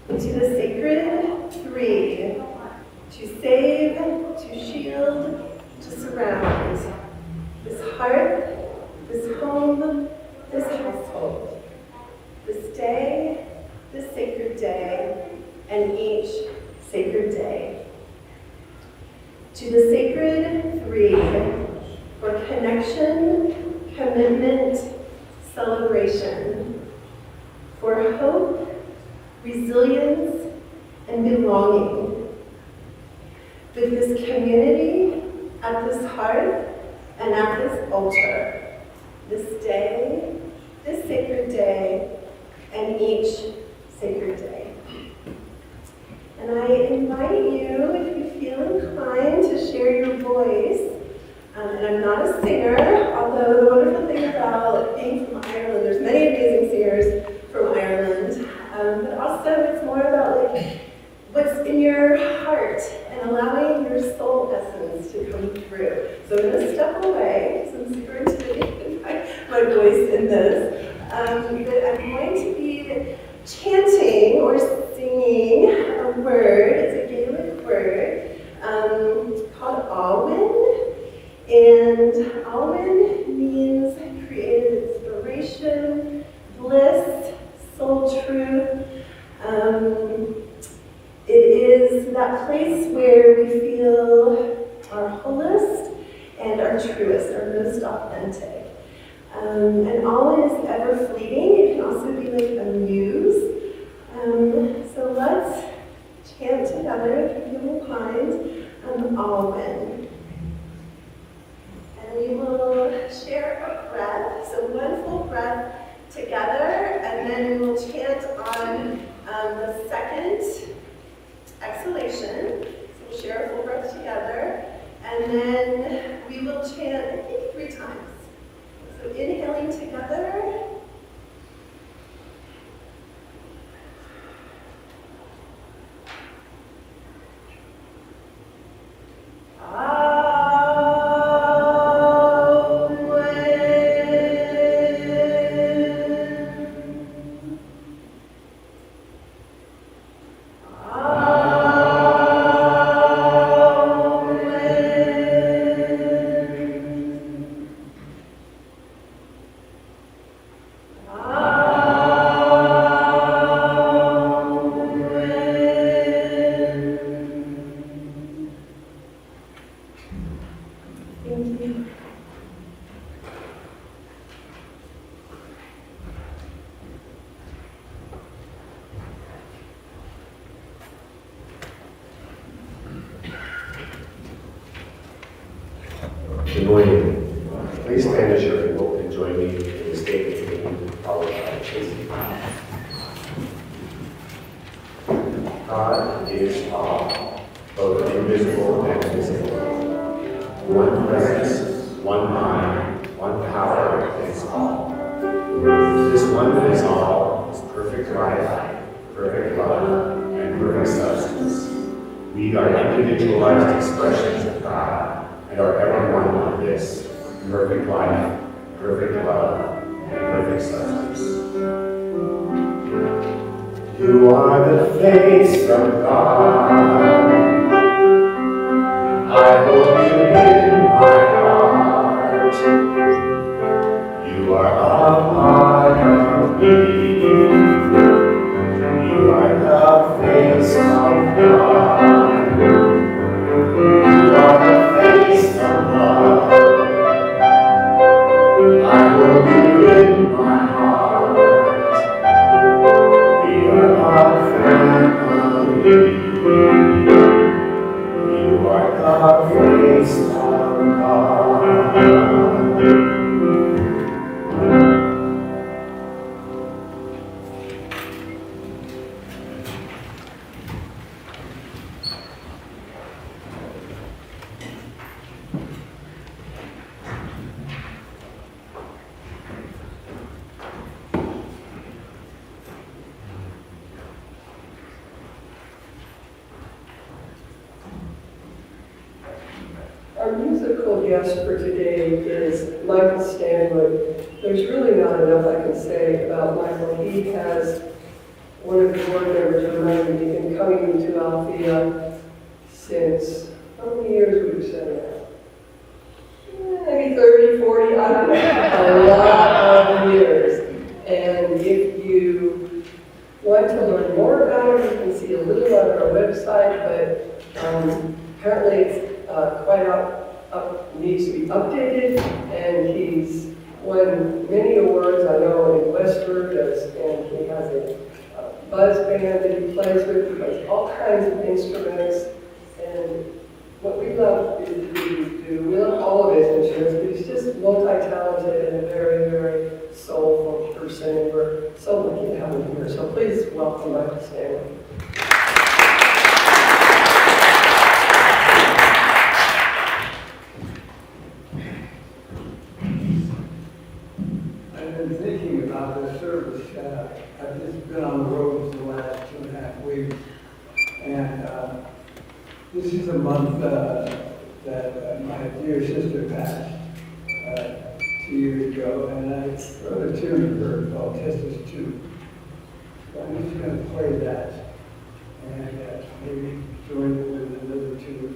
To the sacred three, to save, to shield, and each sacred day. To the sacred three, for connection, commitment, celebration, for hope, resilience, and belonging. With this community at this hearth and at this altar, this day, this sacred day, and each sacred day. And I invite you, if you feel inclined, to share your voice. And I'm not a singer, although the wonderful thing about being from Ireland, there's many amazing singers from Ireland, but also it's more about like what's in your heart and allowing your soul essence to come through. So I'm going to step away, because I'm super intimidated by my voice in this. But I'm going to be chanting or singing a word. It's a Gaelic word called Alwyn. And Alwyn means creative inspiration, bliss, soul truth. It is that place where we feel our fullest and our truest, our most authentic. And Alwyn is ever fleeting. It can also be like a muse. So let's chant together, if you feel inclined, Alwyn. And we will share a breath, so one full breath together, and then we will chant on the second exhalation. So we'll share a full breath together, and then we will chant, I think, 3 times. So inhaling together. Good morning. Please stand as you're able and join me in the statement being followed by Tracy. God is all, both invisible and visible. One presence, one mind, one power is all. This one that is all is perfect life, perfect love, and perfect substance. We are individualized expressions of God, and are every one of this perfect life, perfect love, and perfect substance. You are the face of God. I hold you in my heart. You are a part of me. You are the face of God. You are the face of love. I hold you in my heart. We are a family. You are the face of God. Our musical guest for today is Michael Stanwood. There's really not enough I can say about Michael. He has, one of the board members reminded me, been coming to Althea since, how many years would you say now? Maybe 30, 40, I don't know, a lot of years. And if you want to learn more about him, you can see a little needs to be updated, and he's won many awards, I know, in Westford, and he has a buzz band that he plays with. He plays all kinds of instruments, and what we love is we love all of his instruments, but he's just multi-talented and a very, very soulful person, and we're so lucky to have him here. So please welcome Michael Stanley. I've been thinking about this service. I've just been on the road for the last 2.5 weeks. And this is a month that my dear sister passed 2 years ago. And I wrote a tune for her called Testis 2. So I'm just going to play that and maybe join it with another tune.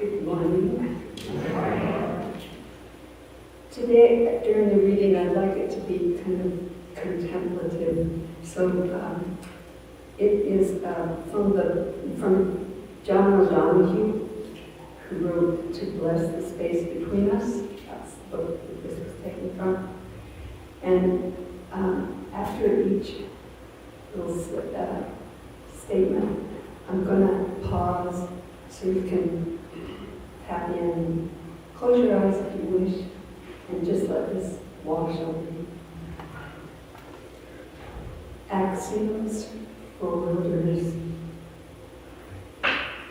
Good morning. Today, during the reading, I'd like it to be kind of contemplative. So it is from John O'Donohue, who wrote "To Bless the Space Between Us." That's the book that this was taken from. And after each little statement, I'm going to pause So you can tap in, close your eyes if you wish, and just let this wash over you. Axioms for wilderness.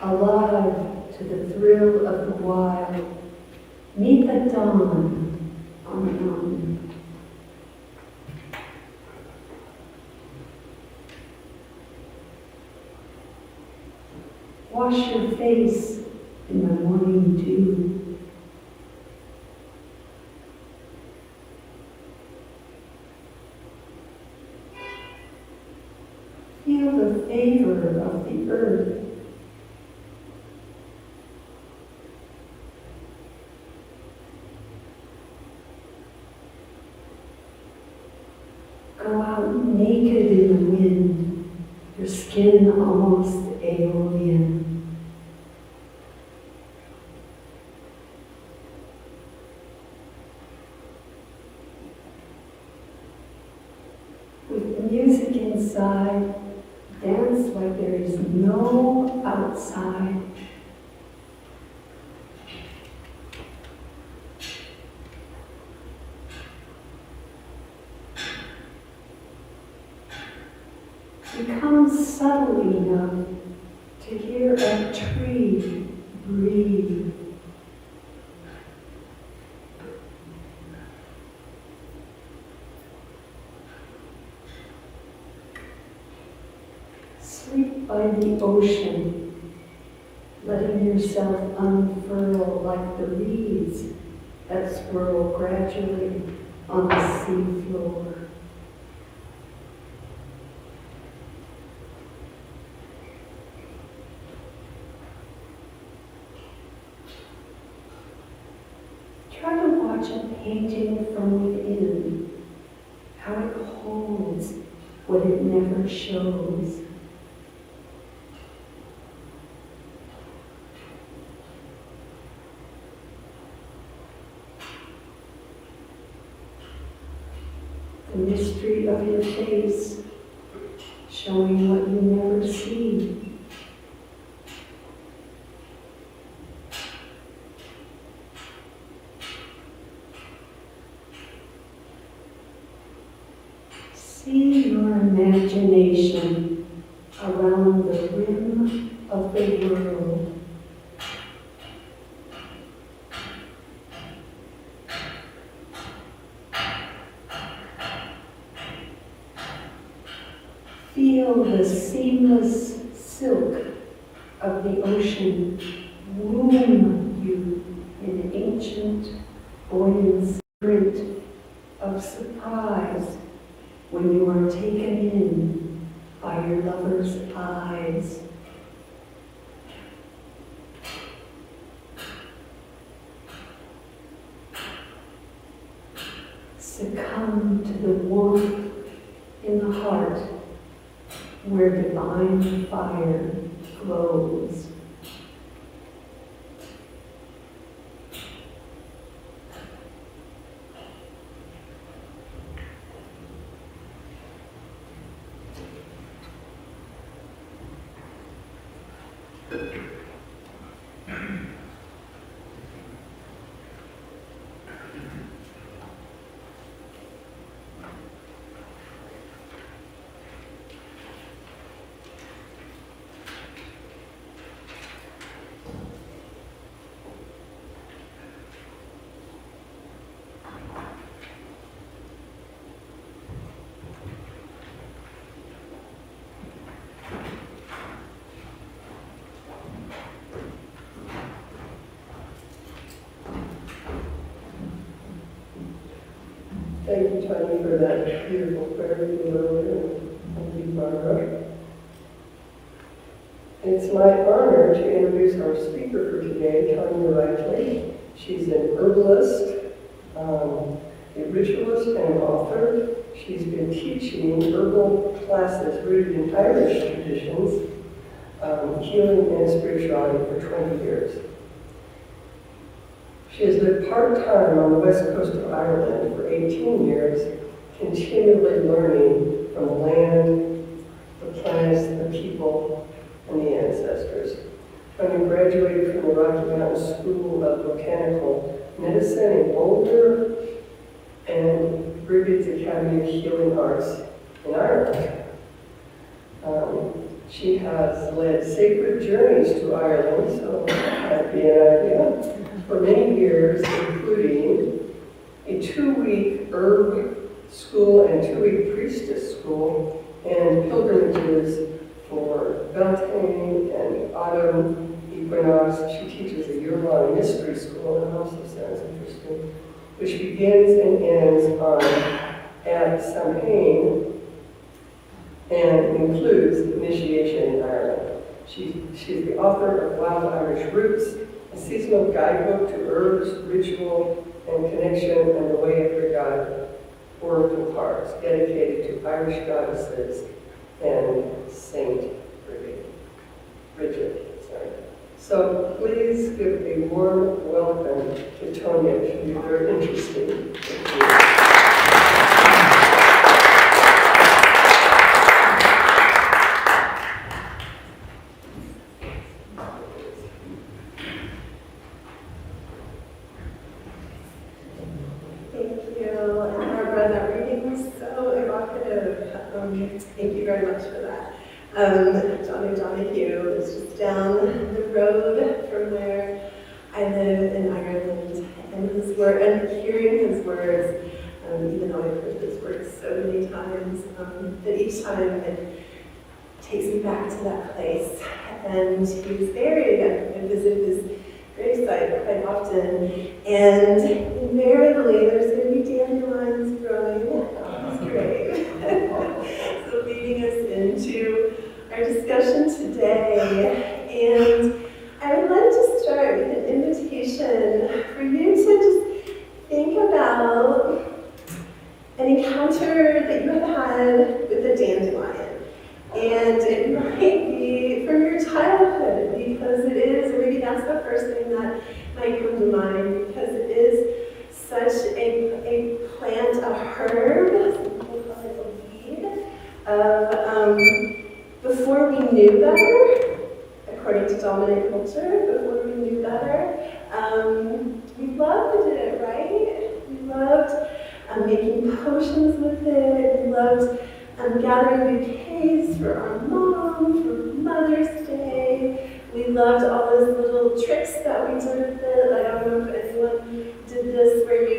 Alive to the thrill of the wild, meet the dawn on the mountain. Wash your face in the morning dew. Feel the favor of the earth. Go out naked in the wind, your skin almost aeolian. With music inside, dance like there is no outside. Become subtle enough to hear a tree breathe. Sleep by the ocean, letting yourself unfurl like the reeds that swirl gradually on the sea floor. Try to watch a painting from within, how it holds what it never shows. The mystery of your face, showing what you never see. See your imagination around the rim of the world. Feel the seamless silk of the ocean womb you in ancient buoyant print of surprise when you are taken in by your lover's eyes. Succumb to the warmth in the heart where divine fire glows. Thank you, Tony, for that beautiful prayer you did earlier. Thank you, Barbara. It's my honor to introduce our speaker for today, Tanya Rightly. She's an herbalist, a ritualist, and an author. She's been teaching herbal classes rooted in Irish traditions, healing and spirituality for 20 years. She has lived part-time on the west coast of Ireland for 18 years, continually learning from the land, the plants, the people, and the ancestors. having graduated from the Rocky Mountain School of Botanical Medicine in Boulder and Brigid's Academy of Healing Arts in Ireland. She has led sacred journeys to Ireland, so that'd be an idea, for many years, including a 2-week herb school and 2-week priestess school, and pilgrimages for Beltane and autumn equinox. She teaches a year-long mystery school, and also sounds interesting, which begins and ends at Samhain and includes initiation in Ireland. She's the author of Wild Irish Roots, a seasonal guidebook to herbs, ritual, and connection, and the way of your God, oracle cards, dedicated to Irish goddesses and Saint Bridget. So please give a warm welcome to Tonya. It should be very interesting. Thank you. Thank you very much for that. Johnny Donahue is just down the road from where I live in Ireland, and his word, and hearing his words, even though I've heard his words so many times, but each time it takes me back to that place. And he was buried again. I visit his gravesite quite often, and invariably there's going to be dandelions growing on his grave. So leading us into our discussion today, and I would like to start with an invitation for you to just think about an encounter that you have had with a dandelion. And it might be from your childhood, because it is, or maybe that's the first thing that might come to mind, because it is such a plant, a herb, some people call it a weed, before we knew better, according to dominant culture, before we knew better, we loved it, right? We loved making potions with it. We loved gathering bouquets for our mom, for Mother's Day. We loved all those little tricks that we did with it. I don't know if anyone did this, where you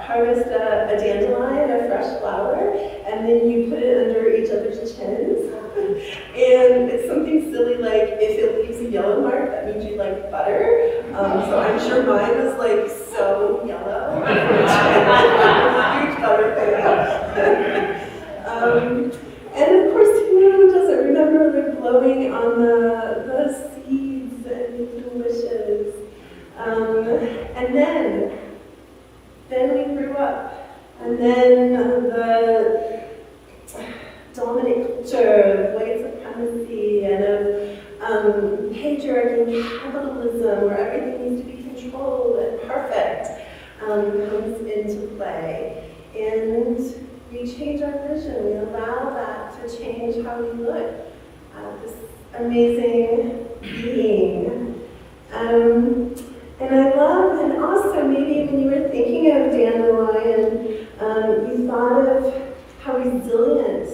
harvest a dandelion, a fresh flower, and then you put it under each other's chins. And it's something silly like, if it leaves a yellow mark, that means you like butter. So I'm sure mine was like so yellow. Huge butter fan. And of course, who doesn't remember the glowing on the seeds and making wishes? And then we grew up, and then the dominant culture, of white supremacy, and of patriarchy and capitalism, where everything needs to be controlled and perfect, comes into play. And we change our vision. We allow that to change how we look at this amazing being. And I love, and also maybe when you were thinking of dandelion, you thought of how resilient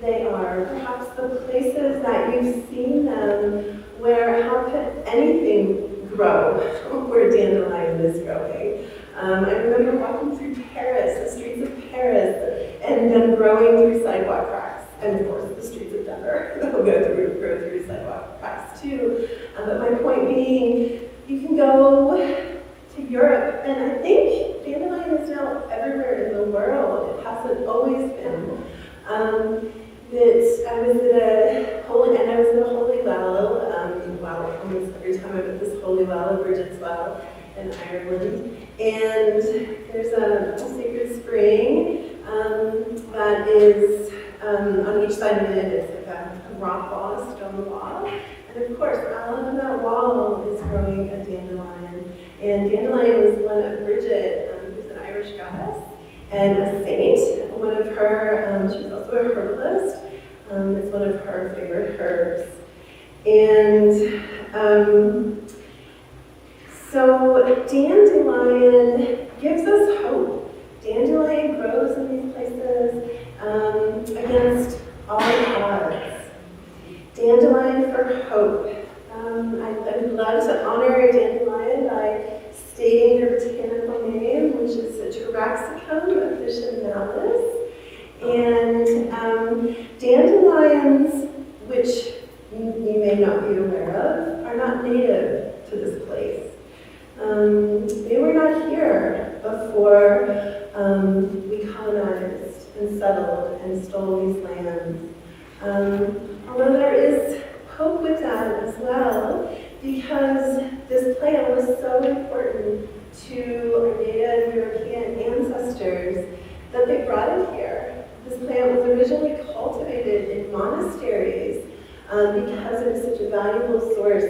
they are. Perhaps the places that you've seen them, where how could anything grow where dandelion is growing. I remember walking through Paris, the streets of Paris, and them growing through sidewalk cracks. And of course, the streets of Denver will grow through sidewalk cracks too. But my point being, you can go to Europe, and I think dandelion is now everywhere in the world. It hasn't always been. That I was at a holy well. Almost every time I'm at this holy well, Bridget's Well in Ireland, and there's a sacred spring that is on each side of it. It's like a rock wall, a stone wall. And of course, on that wall is growing a dandelion. And dandelion was one of Bridget, who's an Irish goddess, and a saint. One of her, she was also a herbalist. It's one of her favorite herbs. And so dandelion gives us hope. Dandelion grows in these places against all odds. Dandelion for hope. I would love to honor a dandelion by stating their botanical name, which is Taraxacum officinalis. And dandelions, which you may not be aware of, are not native to this place. They were not here before we colonized and settled and stole these lands. Although there is hope with that as well, because this plant was so important to our Native European ancestors that they brought it here. This plant was originally cultivated in monasteries because it was such a valuable source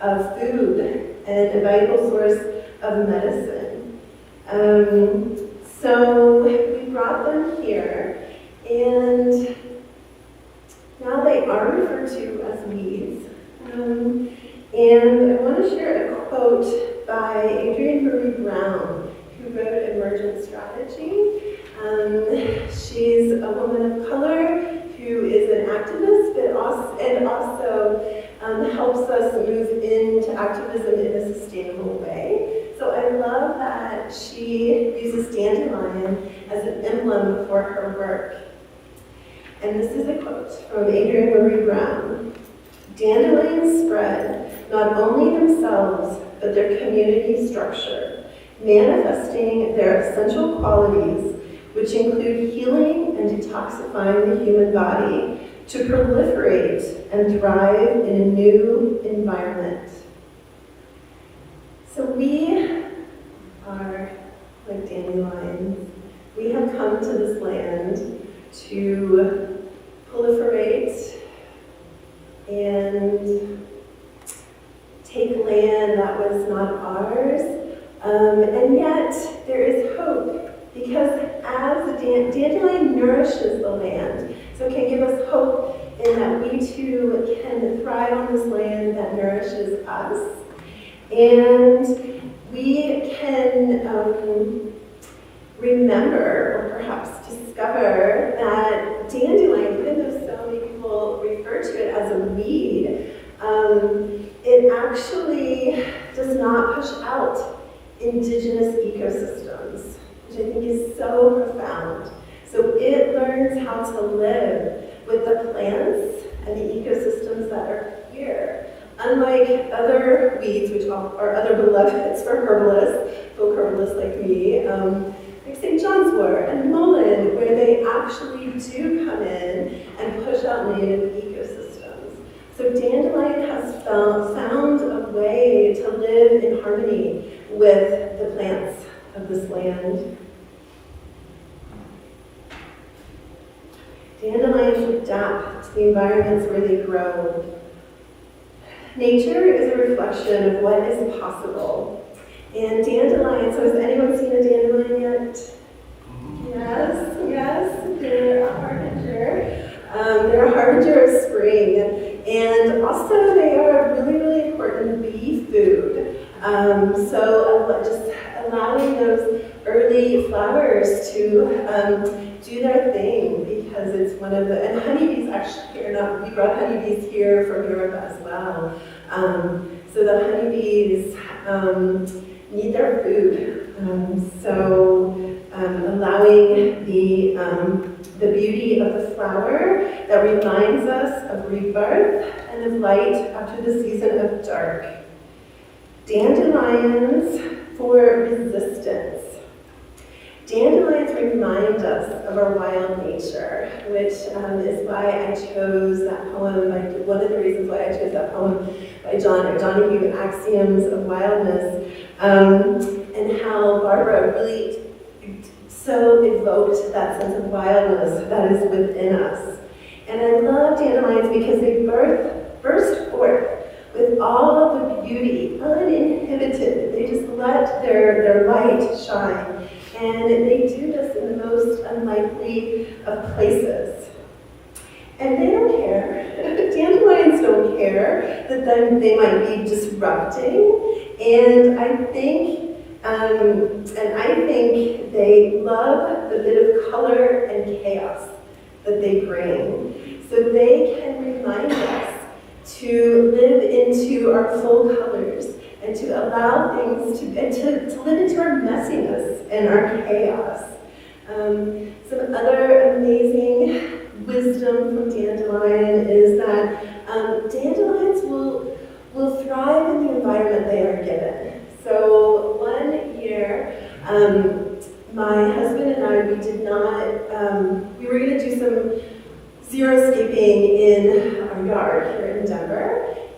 of food and a valuable source of medicine. So we brought them here, and now they are referred to as weeds. And I want to share a quote by Adrienne Marie Brown, who wrote Emergent Strategy. She's a woman of color who is an activist, but also helps us move into activism in a sustainable way. So I love that she uses dandelion as an emblem for her work. And this is a quote from Adrienne Marie Brown. Dandelions spread not only themselves, but their community structure, manifesting their essential qualities, which include healing and detoxifying the human body to proliferate and thrive in a new environment. So we are like dandelions. We have come to this land to proliferate and take land that was not ours. And yet there is hope, because as the dandelion nourishes the land, so it can give us hope in that we too can thrive on this land that nourishes us. And we can remember, or perhaps discover, that dandelion, even though so many people refer to it as a weed, it actually does not push out indigenous ecosystems, which I think is so profound. So it learns how to live with the plants and the ecosystems that are here. Unlike other weeds, which are other beloveds for herbalists, folk herbalists like me, like St. John's wort and mullein, where they actually do come in and push out native ecosystems. So dandelion has found a way to live in harmony with the plants of this land. Dandelions adapt to the environments where they grow. Nature is a reflection of what is possible. And dandelions, so has anyone seen a dandelion yet? Yes, they're a harbinger. They're a harbinger of spring. And also they are really, really important bee food. So just allowing those early flowers to do their thing, because it's one of the, and honeybees actually are not, we brought honeybees here from Europe as well. So the honeybees need their food. Allowing the beauty of the flower that reminds us of rebirth and of light after the season of dark. Dandelions for resistance. Dandelions remind us of our wild nature, which is why I chose that poem, one of the reasons why I chose that poem by John O'Donohue, Axioms of Wildness, and how Barbara really so evoked that sense of wildness that is within us. And I love dandelions because they burst forth with all of the beauty, uninhibited. They just let their light shine. And they do this in the most unlikely of places. And they don't care. Dandelions don't care that then they might be disrupting. And I think they love the bit of color and chaos that they bring. So they can remind us to live into our full colors and to allow things to live into our messiness and our chaos. Some other amazing wisdom from dandelion is that dandelions will thrive in the environment they are given. So one year, my husband and I, we were going to do some xeriscaping in our yard here in Denver.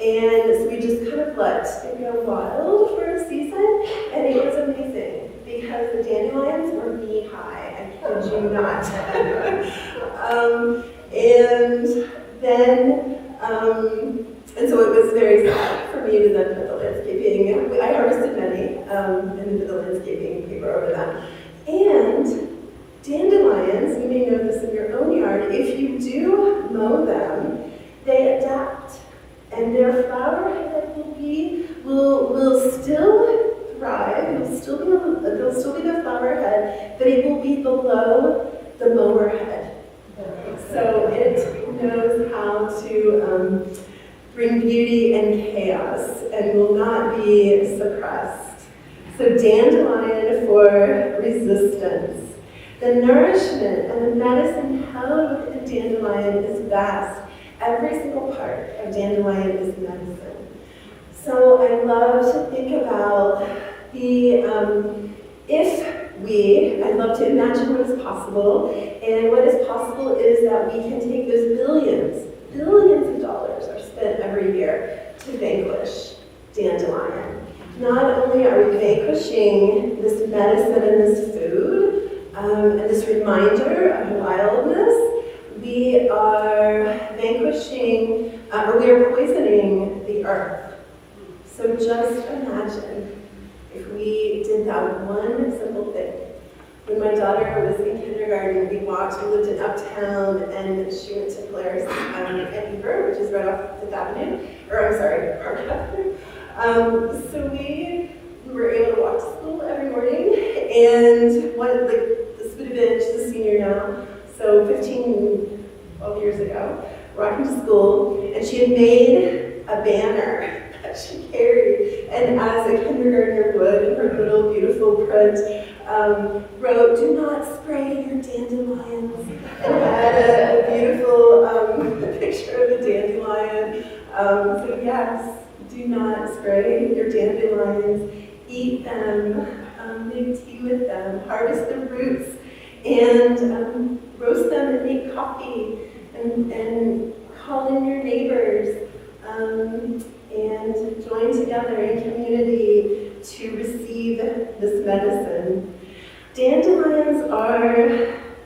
And so we just kind of let it go wild for a season, and it was amazing because the dandelions were knee-high, I kid you not. And so it was very sad for me to then put the landscaping, I harvested many, and then put the landscaping paper over them. And dandelions, you may know this in your own yard, if you do mow them, they adapt. And their flower head will still thrive, they'll still be the flower head, but it will be below the mower head. So it knows how to bring beauty and chaos and will not be suppressed. So dandelion for resistance. The nourishment and the medicine held within dandelion is vast. Every single part of dandelion is medicine. So I love to think about I'd love to imagine what is possible, and what is possible is that we can take those billions of dollars are spent every year to vanquish dandelion. Not only are we vanquishing this medicine and this food, and this reminder of wildness, we are vanquishing, or we are poisoning the earth. So just imagine if we did that one simple thing. When my daughter was in kindergarten, we lived in Uptown, and she went to Polaris at Beaver, which is right off Fifth Avenue, Park Avenue. So we were able to walk to school every morning, and this would have been, she's a senior now, so 12 years ago, walking to school, and she had made a banner that she carried, and as a kindergartner would, in her little beautiful print, wrote, "Do not spray your dandelions," and had a beautiful picture of a dandelion. So yes, do not spray your dandelions, eat them, make tea with them, harvest the roots, and roast them and make coffee, and call in your neighbors, and join together in community to receive this medicine.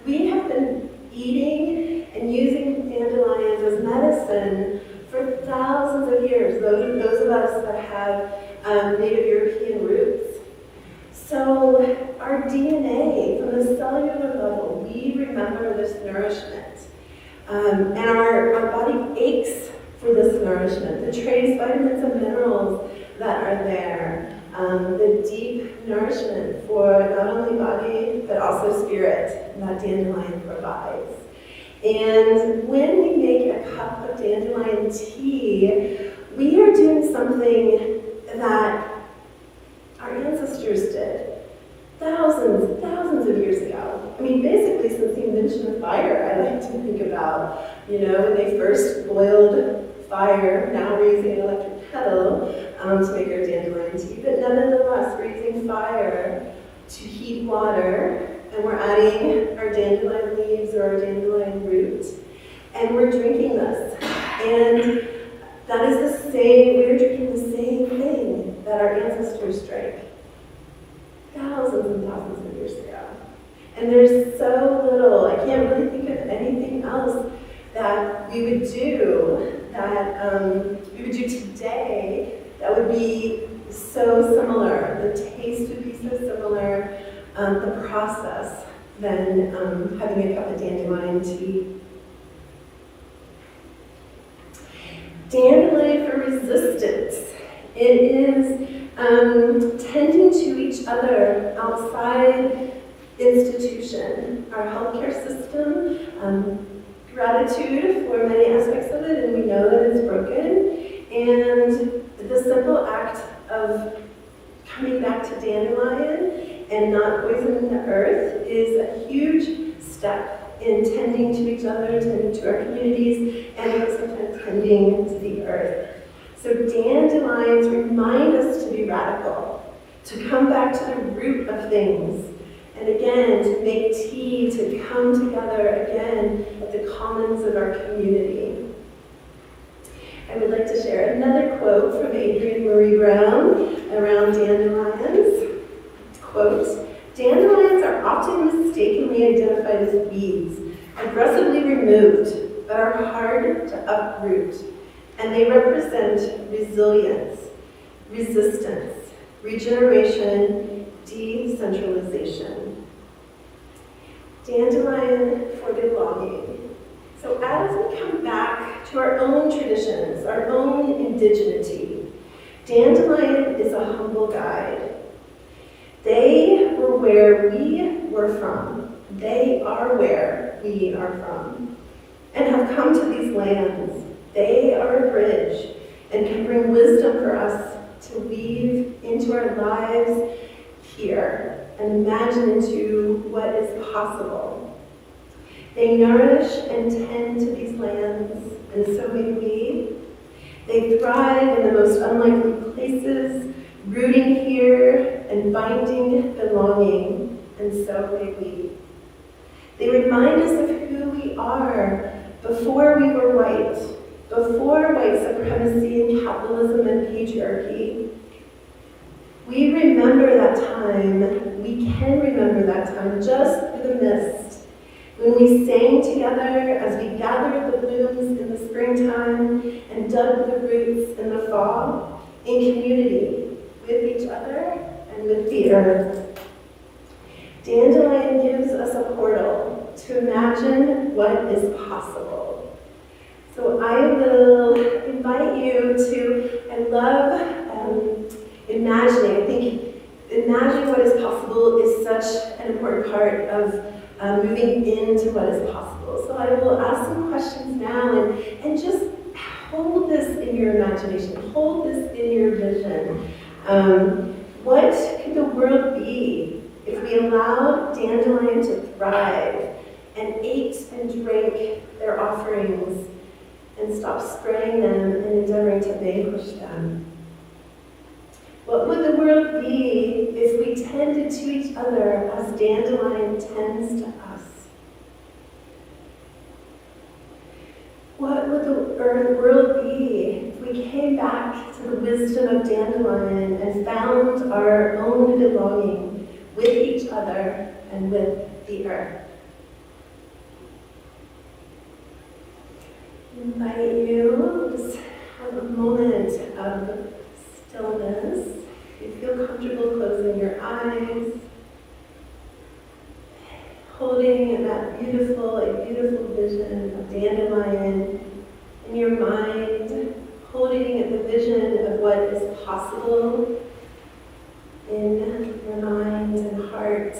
We have been eating and using dandelions as medicine for thousands of years, those of us that have Native European roots. So our DNA, from the cellular level, we remember this nourishment. And our body aches for this nourishment, the trace vitamins and minerals that are there, the deep nourishment for not only body, but also spirit that dandelion provides. And when we make a cup of dandelion tea, we are doing something that our ancestors did thousands of years ago. I mean, basically since the invention of fire, I like to think about, when they first boiled fire, now we're using an electric kettle to make our dandelion tea, but nonetheless, we're using fire to heat water, and we're adding our dandelion leaves or our dandelion root, and we're drinking this. And that is we're drinking the same thing that our ancestors drank thousands and thousands of years ago. And there's so little, I can't really think of anything else that we would do today that would be so similar. The taste would be so similar, the process, than having a cup of dandelion tea. Dandelion for resistance. It is tending to each other outside institution, our healthcare system, gratitude for many aspects of it, and we know that it's broken, and the simple act of coming back to dandelion and not poisoning the earth is a huge step in tending to each other, tending to our communities, and also tending to the earth. So dandelions remind us to be radical, to come back to the root of things, and again, to make tea, to come together again at the commons of our community. I would like to share another quote from Adrienne Marie Brown around dandelions. Quote, "Dandelions are often mistakenly identified as weeds, aggressively removed, but are hard to uproot, and they represent resilience, resistance, regeneration, decentralization." Dandelion for belonging. So as we come back to our own traditions, our own indigeneity, dandelion is a humble guide. They were where we were from. They are where we are from, and have come to these lands. They are a bridge and can bring wisdom for us to weave into our lives here and imagine into what is possible. They nourish and tend to these lands, and so may we. They thrive in the most unlikely places, rooting here and finding belonging, and so may we. They remind us of who we are before we were white, before white supremacy and capitalism and patriarchy. We remember that time, we can remember that time just through the mist, when we sang together as we gathered the blooms in the springtime and dug the roots in the fall, in community, with each other and with the earth. Dandelion gives us a portal to imagine what is possible. So I will invite you to, I love imagining. I think imagining what is possible is such an important part of moving into what is possible. So I will ask some questions now and just hold this in your imagination, hold this in your vision. What could the world be if we allowed dandelion to thrive and ate and drank their offerings and stopped spraying them and endeavoring to vanquish them? What would the world be if we tended to each other as dandelion tends to us? What would the world be if we came back to the wisdom of dandelion and found our own belonging with each other and with the earth? I invite you to just have a moment of stillness. If you feel comfortable closing your eyes, holding that beautiful vision of dandelion in your mind, holding the vision of what is possible in your mind and heart.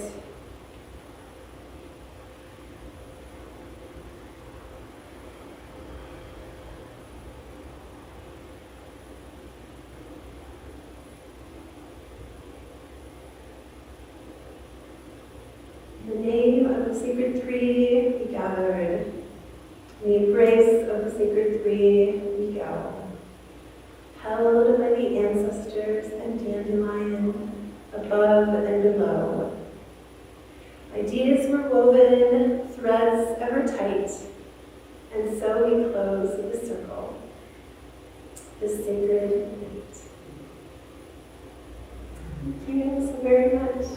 In the name of the sacred three, we gathered. In the embrace of the sacred three, we go. Held by the ancestors and dandelion, above and below. Ideas were woven, threads ever tight, and so we close the circle, this sacred night. Thank you so very much.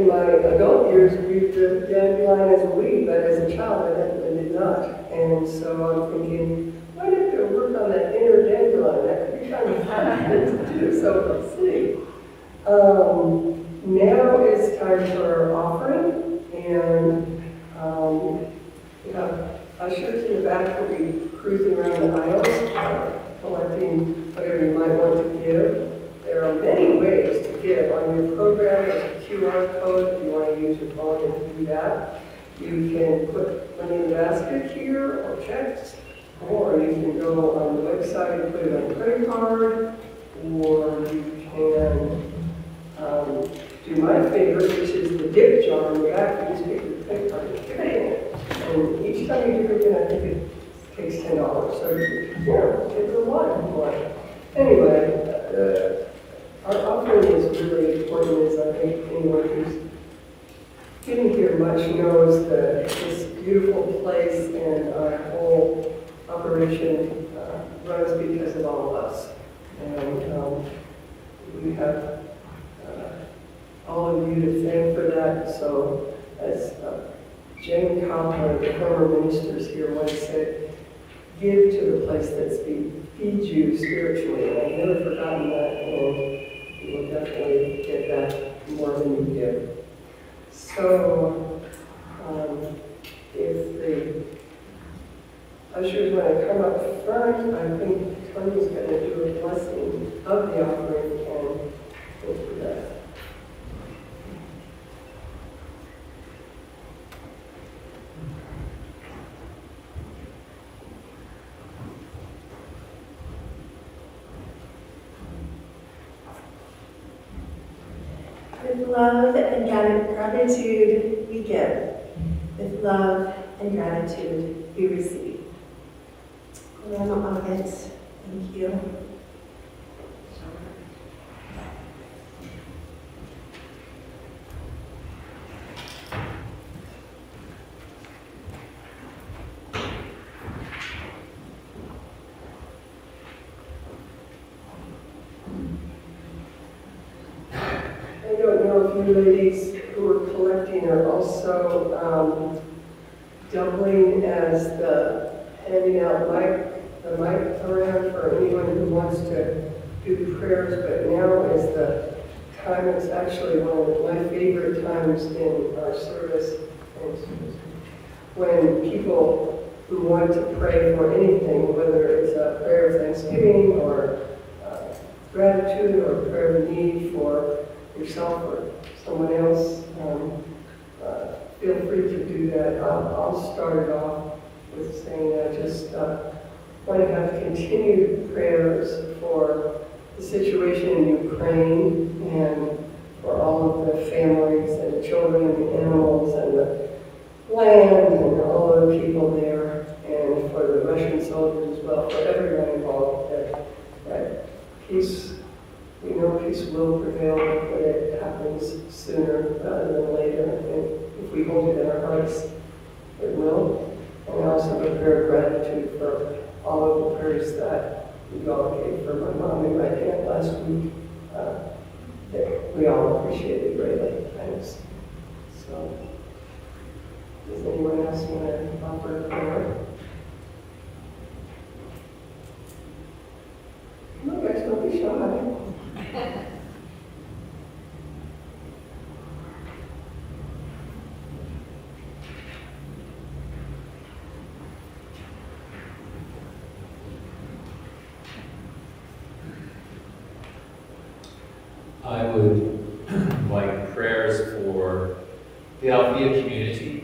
in my adult years viewed the dandelion as a weed, but as a child I definitely did not. And so I'm thinking, why not go work on that inner dandelion? That could be kind of fun to do, so let's see. Now it's time for our offering, and we have ushers in the back will be cruising around the aisles, collecting whatever you might want to give. There are many ways to give. On your program, there's a QR code if you want to use your phone and do that. You can put money in the basket here or checks, or you can go on the website and put it on a credit card, or you can do my favorite, which is the dip jar on the back. You just take your credit card and stick it in it. And each time you do it, I think it takes $10. So you take a lot if you want. Anyway, our offering is really important, as I think anyone who's been here much knows that this beautiful place and our whole operation runs because of all of us. And we have all of you to thank for that. So as Jane Copper, the former ministers here, once said, give to the place that feeds you spiritually. And I've never forgotten that, and you will definitely get back more than you give. So, if the ushers want to come up front, I think Tony's going to do a blessing of the offering and go through that. With love and gratitude, we give. With love and gratitude, we receive. Grandma August, thank you. I don't know if you ladies who are collecting are also doubling as the handing out the mic around for anyone who wants to do prayers, but now is the time. It's actually one of my favorite times in our service, when people who want to pray for anything, whether it's a prayer of thanksgiving or gratitude or prayer of need for yourself or someone else, feel free to do that. I'll start it off with saying I just want to have continued prayers for the situation in Ukraine and for all of the families and the children and the animals and the land and all of the people there, and for the Russian soldiers as well, for everyone involved, that peace. We know peace will prevail, but it happens sooner rather than later. And if we hold it in our hearts, it will. And I also prepare gratitude for all of the prayers that you all gave for my mom and my dad last week. That we all appreciate it greatly. Thanks. So, does anyone else want to offer a prayer? No, guys, don't be shy. I would like prayers for the Althea community,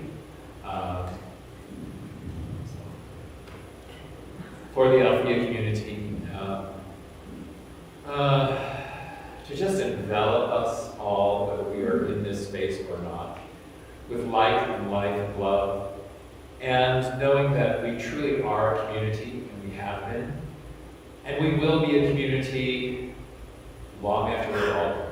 to just envelop us all, whether we are in this space or not, with light and life and love, and knowing that we truly are a community, and we have been, and we will be a community long after we're all gone.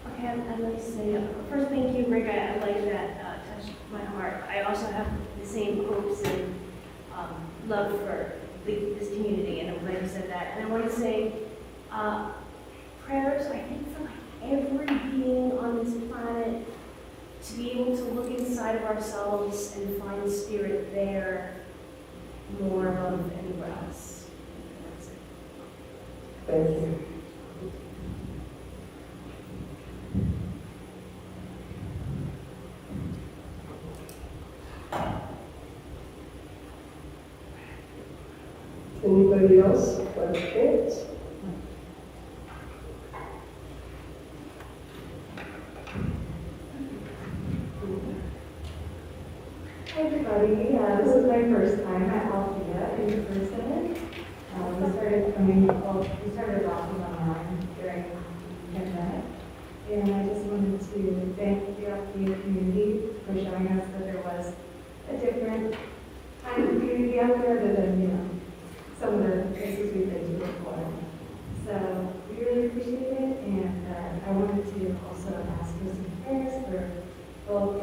Okay, I'd like to say, first, thank you, Rick. I like that touched my heart. I also have the same hopes and love for this community, and I'm glad you said that. And I want to say, prayers, I think, for like every being on this planet to be able to look inside of ourselves and find spirit there more above anywhere else. That's it. Thank you. Anybody else like a chance? Hi everybody, this is my first time at Althea in person. We started walking online during the pandemic. And I just wanted to thank the Althea community for showing us that there was a different kind of community out there other than, some of the places we've been to before. So we really appreciate it, and I wanted to also ask for some prayers for both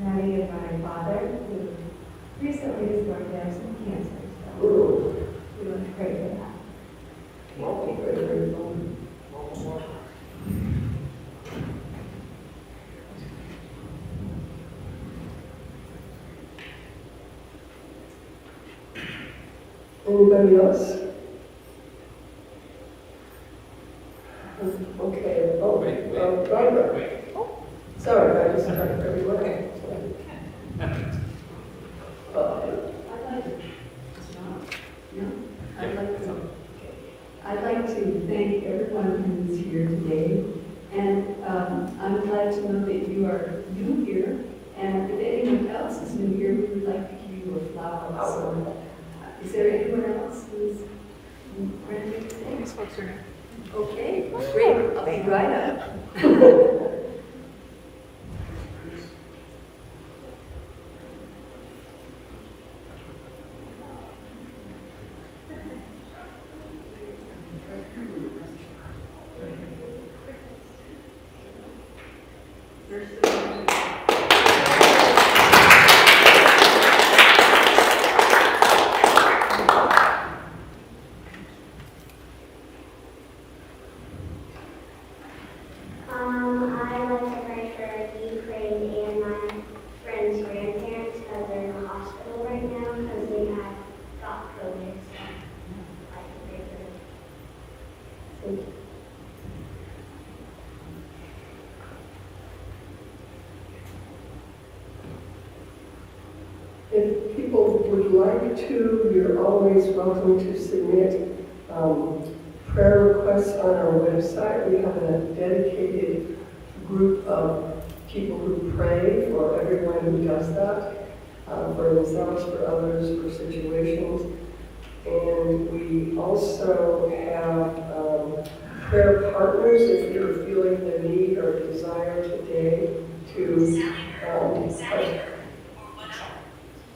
Maddie and my father, who recently discovered they have some cancer. So we want to pray for that. Very, very cool. Anybody else? Okay, Barbara. Wait. Sorry, I just started everywhere. I'd like to thank everyone who's here today, and I'm glad to know that you are new here, and if anyone else is new here, we would like to give you a flower. So, is there anyone else who's ready to say? These folks are. Okay, great, I'll be right up. I like to pray for Ukraine and my friend's grandparents because they're in the hospital right now because they have got COVID. So I like to pray for them. If people would like to, you're always welcome to submit prayer requests on our website. We have a dedicated group of people who pray for everyone who does that, for themselves, for others, for situations. And we also have prayer partners if you're feeling the need or desire today to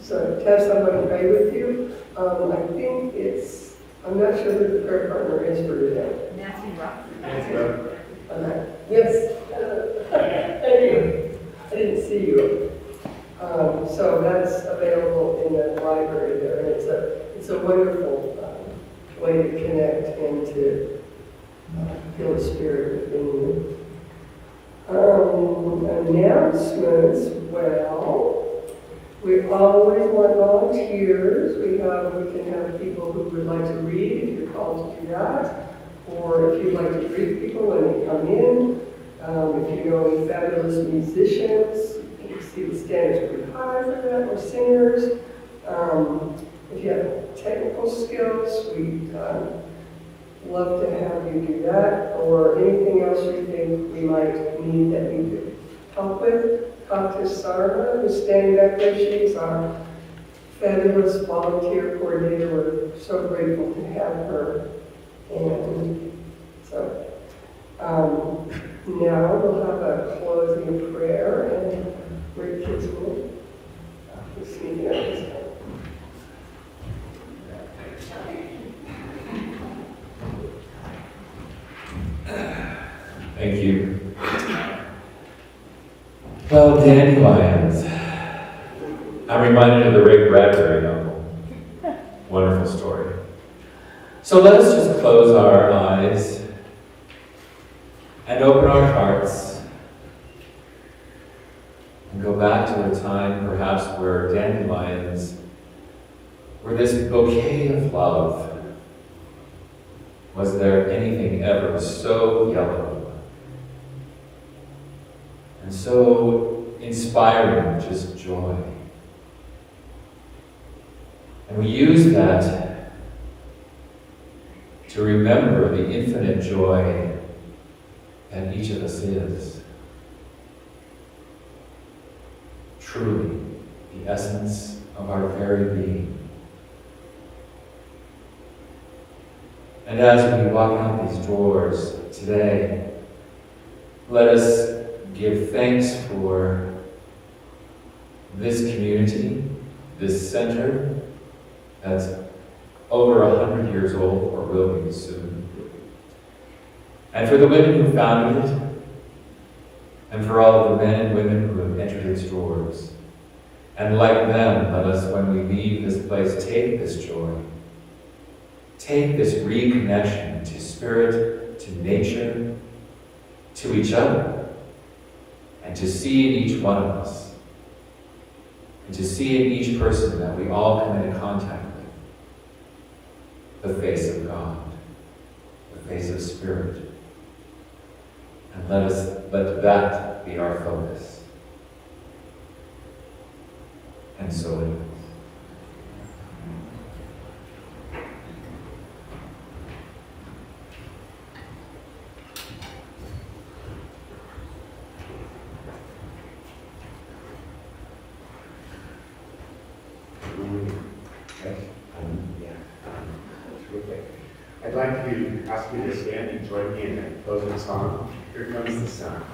so to have someone pray with you. I think I'm not sure who the prayer partner is for today. Nancy Rock. Yes. Thank you. I didn't see you. So that's available in the library there, and it's a wonderful way to connect and to feel the spirit within you. Announcements, well, we always want volunteers. We can have people who would like to read, if you're called to do that, or if you'd like to greet people when they come in. If you know any fabulous musicians, you see the standards pretty high for that, or singers. If you have technical skills, we'd love to have you do that, or anything else you think we might need that we could help with. Talk to Sarah, who's standing back there. She's our fabulous volunteer coordinator. We're so grateful to have her. And so now we'll have a closing prayer, and Rick kids will be sneaking up this time. Thank you. Well, dandelions. I'm reminded of the Ray Bradbury novel. Wonderful story. So let us just close our eyes and open our hearts and go back to a time perhaps where dandelions were this bouquet of love. Was there anything ever so yellow and so inspiring, just joy? And we use that to remember the infinite joy that each of us is. Truly, the essence of our very being. And as we walk out these doors today, let us give thanks for this community, this center that's over 100 years old, or will be soon. And for the women who founded it, and for all of the men and women who have entered its doors. And like them, let us, when we leave this place, take this joy. Take this reconnection to spirit, to nature, to each other, and to see in each one of us, and to see in each person that we all come into contact with the face of God, the face of spirit. And let that be our focus. And so it is. I'd like to ask you to stand and join me in a closing song. Here Comes the Sun.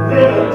Little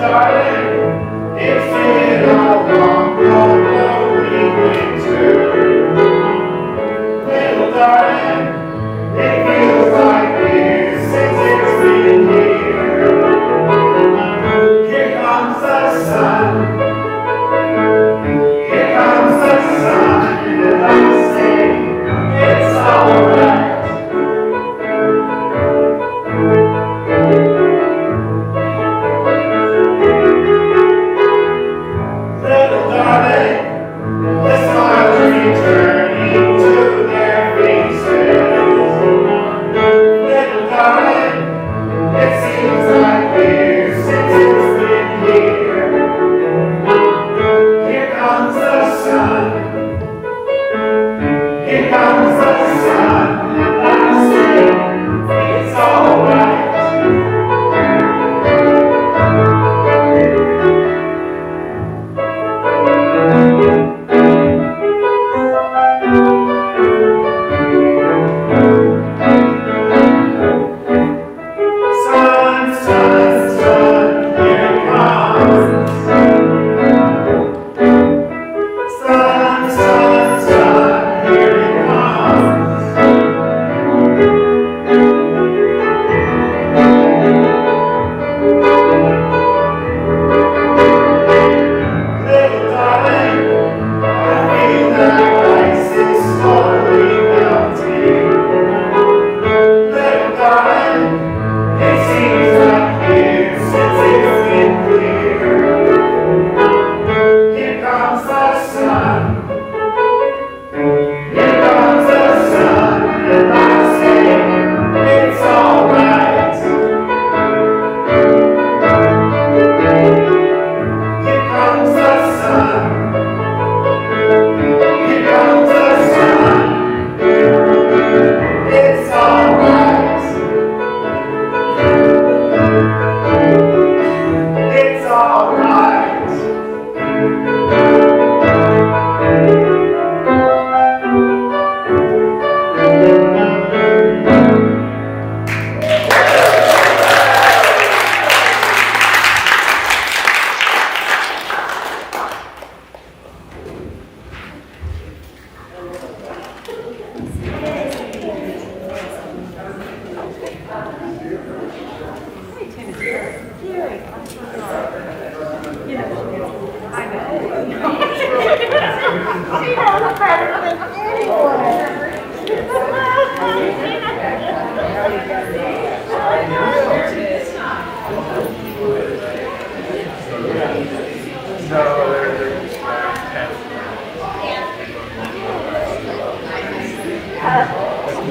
We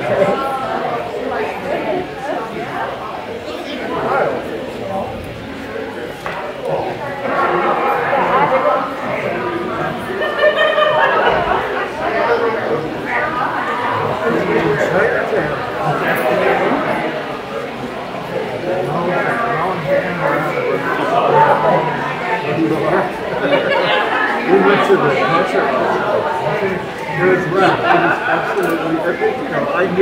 went to the concert. It was rap. It was absolutely epic. You know, I knew.